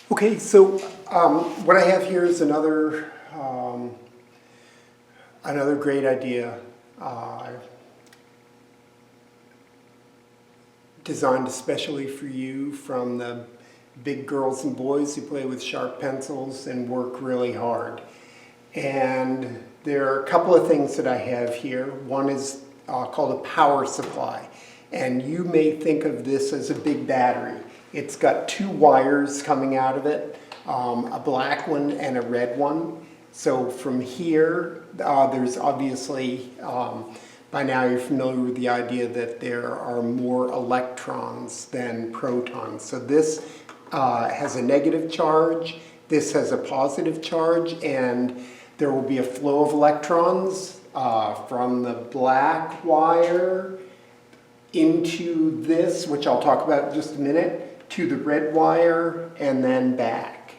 Okay, so what I have here is another great idea designed especially for you from the big girls and boys who play with sharp pencils and work really hard. And there are a couple of things that I have here. One is called a power supply. And you may think of this as a big battery. It's got two wires coming out of it, a black one and a red one. So from here, there's obviously, by now you're familiar with the idea that there are more electrons than protons. So this has a negative charge, this has a positive charge, and there will be a flow of electrons from the black wire into this, which I'll talk about in just a minute, to the red wire, and then back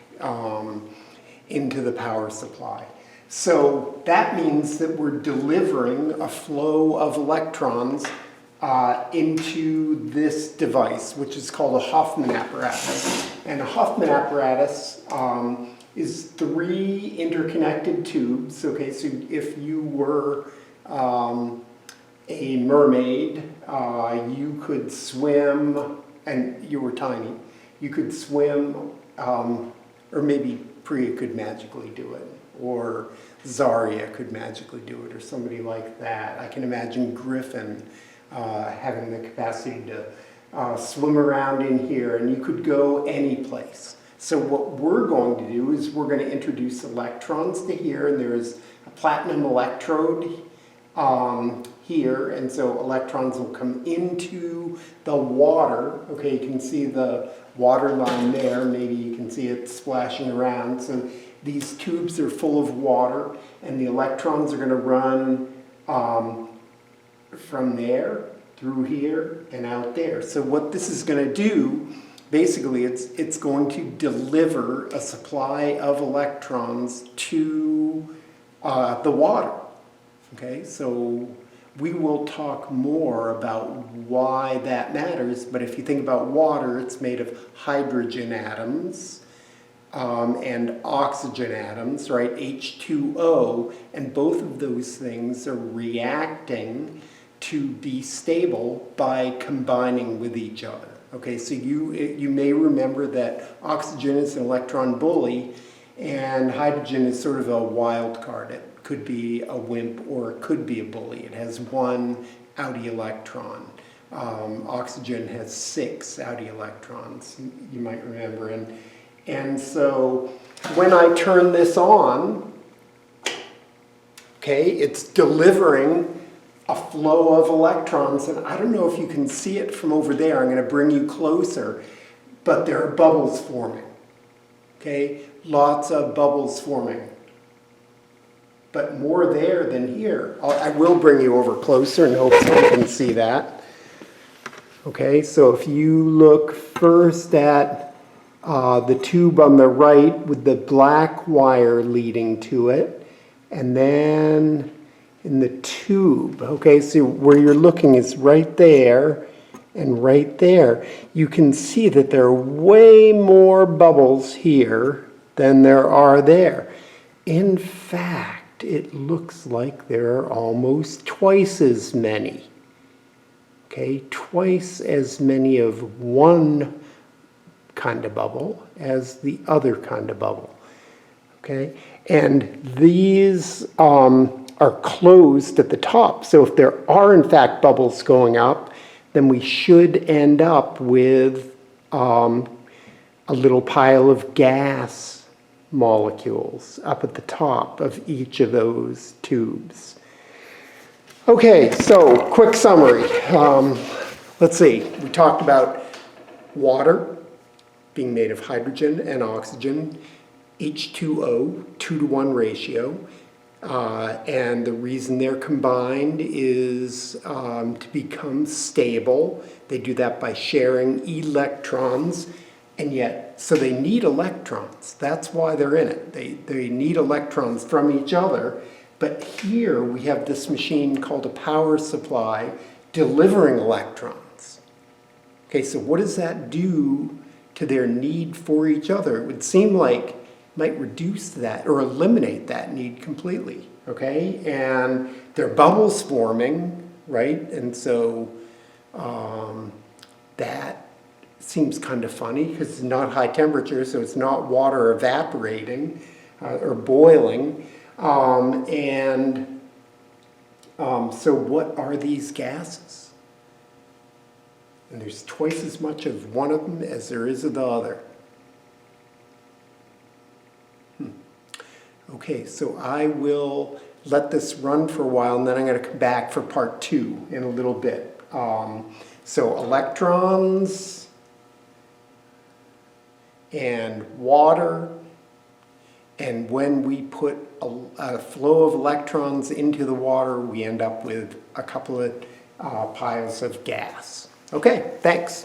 into the power supply. So that means that we're delivering a flow of electrons into this device, which is called a Hoffman apparatus. And a Hoffman apparatus is three interconnected tubes. Okay, so if you were a mermaid, you could swim, and you were tiny, you could swim, or maybe Priya could magically do it, or Zarya could magically do it, or somebody like that. I can imagine Griffin having the capacity to swim around in here, and you could go any place. So what we're going to do is we're going to introduce electrons to here, and there's a platinum electrode here, and so electrons will come into the water. Okay, you can see the water line there, maybe you can see it splashing around. So these tubes are full of water, and the electrons are going to run from there through here and out there. So what this is going to do, basically it's going to deliver a supply of electrons to the water. Okay, so we will talk more about why that matters, but if you think about water, it's made of hydrogen atoms and oxygen atoms, right? H2O, and both of those things are reacting to be stable by combining with each other. Okay, so you may remember that oxygen is an electron bully, and hydrogen is sort of a wild card. It could be a WIMP or it could be a bully. It has one outie electron. Oxygen has 6 outie electrons, you might remember. And so when I turn this on, okay, it's delivering a flow of electrons, and I don't know if you can see it from over there. I'm going to bring you closer, but there are bubbles forming. Okay, lots of bubbles forming. But more there than here. I will bring you over closer and hope so you can see that. Okay, so if you look first at the tube on the right with the black wire leading to it, and then in the tube, okay, so where you're looking is right there and right there. You can see that there are way more bubbles here than there are there. In fact, it looks like there are almost twice as many. Okay, twice as many of one kind of bubble as the other kind of bubble. Okay, and these are closed at the top. So if there are in fact bubbles going up, then we should end up with a little pile of gas molecules up at the top of each of those tubes. Okay, so quick summary. Let's see, we talked about water being made of hydrogen and oxygen, H2O, 2-to-1 ratio. And the reason they're combined is to become stable. They do that by sharing electrons, and yet, so they need electrons. That's why they're in it. They need electrons from each other. But here we have this machine called a power supply delivering electrons. Okay, so what does that do to their need for each other. It would seem like it might reduce that or eliminate that need completely, okay? And there are bubbles forming, right? And so that seems kind of funny because it's not high temperature, so it's not water evaporating or boiling. So what are these gases? And there's twice as much of one of them as there is of the other. Okay, so I will let this run for a while, and then I'm going to come back for part 2 in a little bit. So electrons and water, and when we put a flow of electrons into the water, we end up with a couple of piles of gas. Okay, thanks.